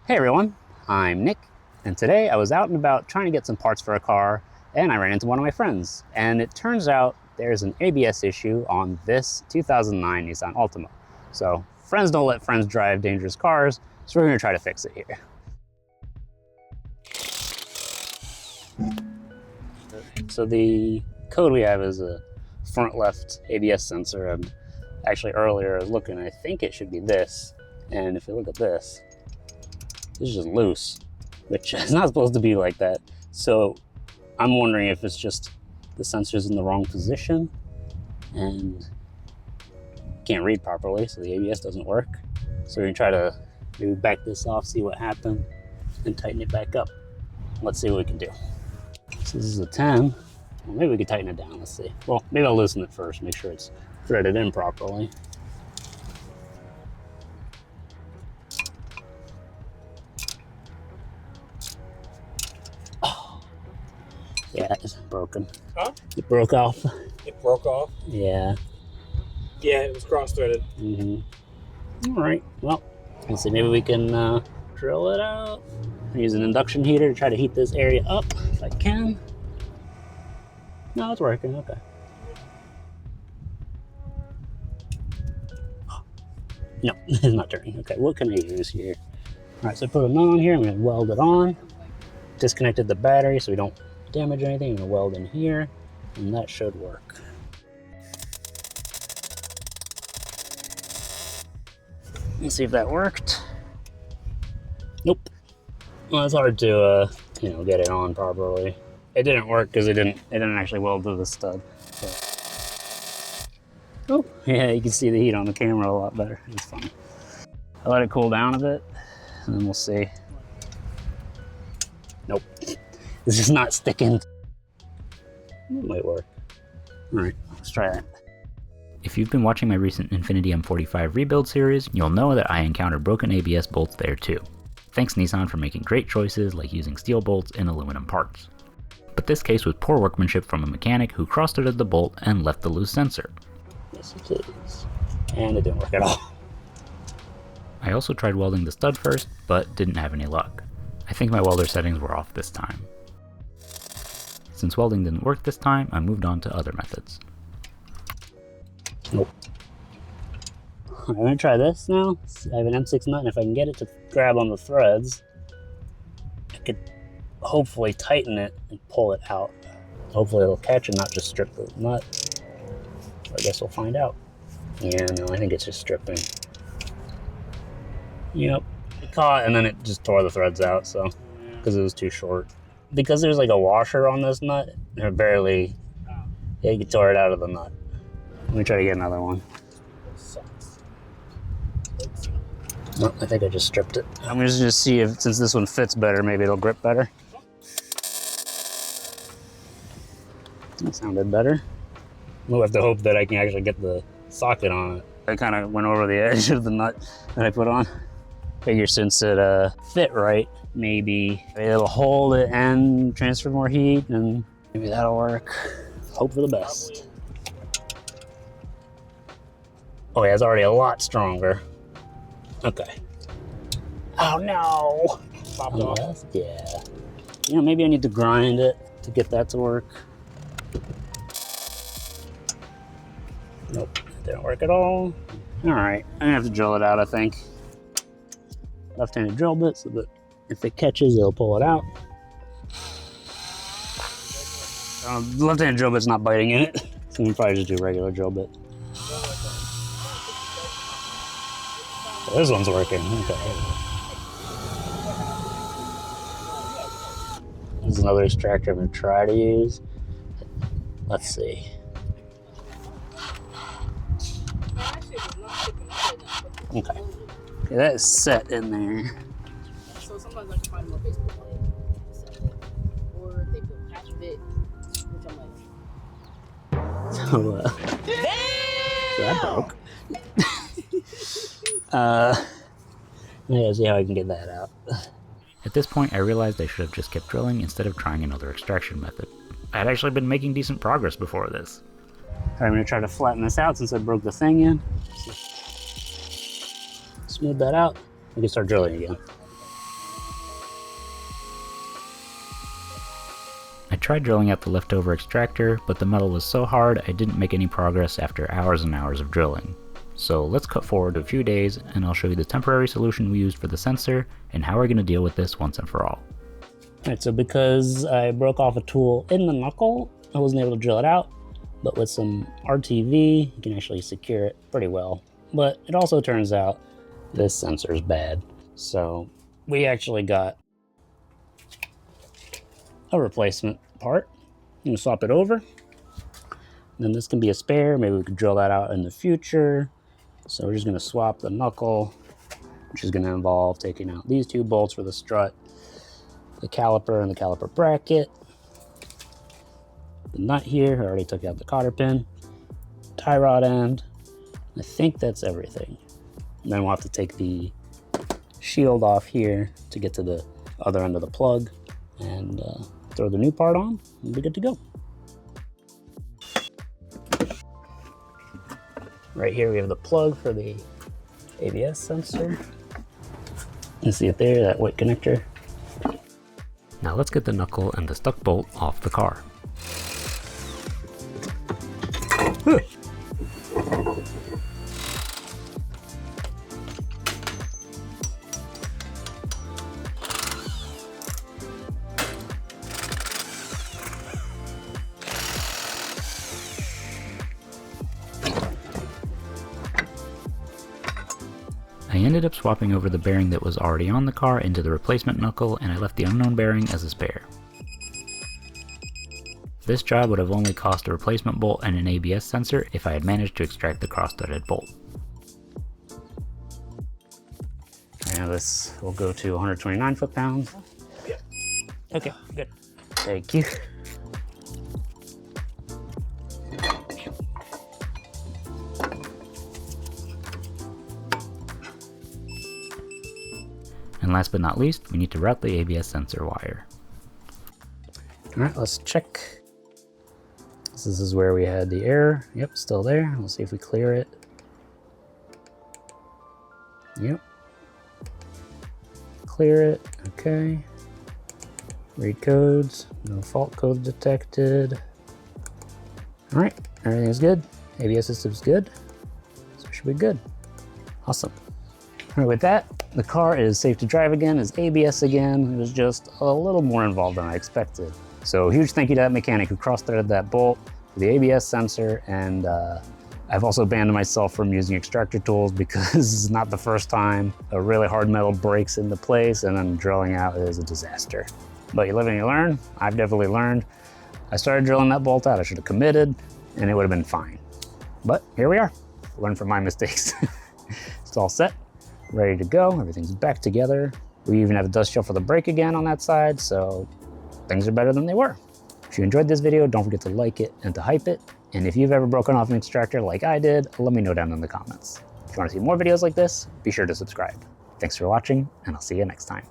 Hey everyone, I'm Nick, and today I was out and about trying to get some parts for a car, and I ran into one of my friends, and it turns out there's an ABS issue on this 2009 Nissan Altima. So friends don't let friends drive dangerous cars, so we're going to try to fix it here. So the code we have is a front left ABS sensor, and actually earlier I was looking, I think it should be this, and if you look at this, this is just loose, which is not supposed to be like that. So I'm wondering if it's just the sensor's in the wrong position and can't read properly, so the ABS doesn't work. So we're gonna try to maybe back this off, see what happened, and tighten it back up. Let's see what we can do. So this is a 10. Well, maybe we can tighten it down, let's see. Well, maybe I'll loosen it first, make sure it's threaded in properly. Yeah, it's broken. Huh? It broke off. It broke off? Yeah. Yeah, it was cross-threaded. Mm-hmm. All right, well, let's see, maybe we can drill it out. Use an induction heater to try to heat this area up if I can. No, it's working, okay. No, it's not turning. Okay, what can I use here? All right, so I put it on here, I'm gonna weld it on. Disconnected the battery so we don't damage anything. I'm gonna weld in here, and that should work. Let's see if that worked. Nope. Well, it's hard to get it on properly. It didn't work because it didn't actually weld to the stud. So. Oh, yeah, you can see the heat on the camera a lot better. It's fine. I let it cool down a bit, and then we'll see. Nope. It's just not sticking. It might work. All right, let's try that. If you've been watching my recent Infiniti M45 rebuild series, you'll know that I encountered broken ABS bolts there too. Thanks Nissan for making great choices like using steel bolts and aluminum parts. But this case was poor workmanship from a mechanic who cross-threaded the bolt and left the loose sensor. Yes it is. And it didn't work at all. I also tried welding the stud first, but didn't have any luck. I think my welder settings were off this time. Since welding didn't work this time, I moved on to other methods. Nope. I'm gonna try this now. I have an M6 nut, and if I can get it to grab on the threads, I could hopefully tighten it and pull it out. Hopefully it'll catch and not just strip the nut. I guess we'll find out. Yeah, no, I think it's just stripping. Yep, it caught and then it just tore the threads out, so, because it was too short. Because there's like a washer on this nut, it barely, yeah, you tore it out of the nut. Let me try to get another one. No, I think I just stripped it. I'm gonna just see if, since this one fits better, maybe it'll grip better. That sounded better. We'll have to hope that I can actually get the socket on it. I kind of went over the edge of the nut that I put on. Figure since it fit right, maybe it'll hold it and transfer more heat, and maybe that'll work. Hope for the best. Oh yeah, it's already a lot stronger. Okay. Oh no! Popped off. Yeah. You know, maybe I need to grind it to get that to work. Nope, it didn't work at all. All right, I'm gonna have to drill it out, I think. Left-handed drill bit so that if it catches, it'll pull it out. The left-handed drill bit's not biting in it, so we can probably just do a regular drill bit. So this one's working, okay. This is another extractor I'm gonna try to use. Let's see. Okay. Okay, that is set in there. So sometimes I can find them on Facebook or they put patch fit, which I'm like. So that broke. I gotta see how I can get that out. At this point, I realized I should have just kept drilling instead of trying another extraction method. I had actually been making decent progress before this. Alright, I'm gonna try to flatten this out since I broke the thing in. Smooth that out. We can start drilling again. tried drilling out the leftover extractor, but the metal was so hard I didn't make any progress after hours and hours of drilling. So let's cut forward a few days and I'll show you the temporary solution we used for the sensor and how we're going to deal with this once and for all. Alright, so because I broke off a tool in the knuckle, I wasn't able to drill it out, but with some RTV, you can actually secure it pretty well. But it also turns out this sensor is bad. So we actually got a replacement part. I'm gonna swap it over. Then this can be a spare. Maybe we could drill that out in the future. So we're just gonna swap the knuckle, which is gonna involve taking out these two bolts for the strut, the caliper and the caliper bracket, the nut here. I already took out the cotter pin, tie rod end. I think that's everything. And then we'll have to take the shield off here to get to the other end of the plug and throw the new part on and be good to go. Right here we have the plug for the ABS sensor. You see it there, that white connector. Now let's get the knuckle and the stuck bolt off the car. I ended up swapping over the bearing that was already on the car into the replacement knuckle, and I left the unknown bearing as a spare. This job would have only cost a replacement bolt and an ABS sensor if I had managed to extract the cross-threaded bolt. Now this will go to 129 foot-pounds. Yeah. Okay, good. Thank you. And last but not least, we need to route the ABS sensor wire. All right, let's check. This is where we had the error. Yep, still there. We'll see if we clear it. Yep. Clear it, okay. Read codes, no fault codes detected. All right, everything's good. ABS system's good, so we should be good. Awesome. All right, with that, the car is safe to drive again, is ABS again. It was just a little more involved than I expected. So huge thank you to that mechanic who cross-threaded that bolt for the ABS sensor, and I've also banned myself from using extractor tools because it's not the first time a really hard metal breaks into place and then drilling out is a disaster. But you live and you learn. I've definitely learned. I started drilling that bolt out. I should have committed and it would have been fine. But here we are. Learn from my mistakes. It's all set, ready to go. Everything's back together. We even have a dust shield for the brake again on that side, so things are better than they were. If you enjoyed this video, don't forget to like it and to hype it. And if you've ever broken off an extractor like I did, let me know down in the comments. If you want to see more videos like this, be sure to subscribe. Thanks for watching, and I'll see you next time.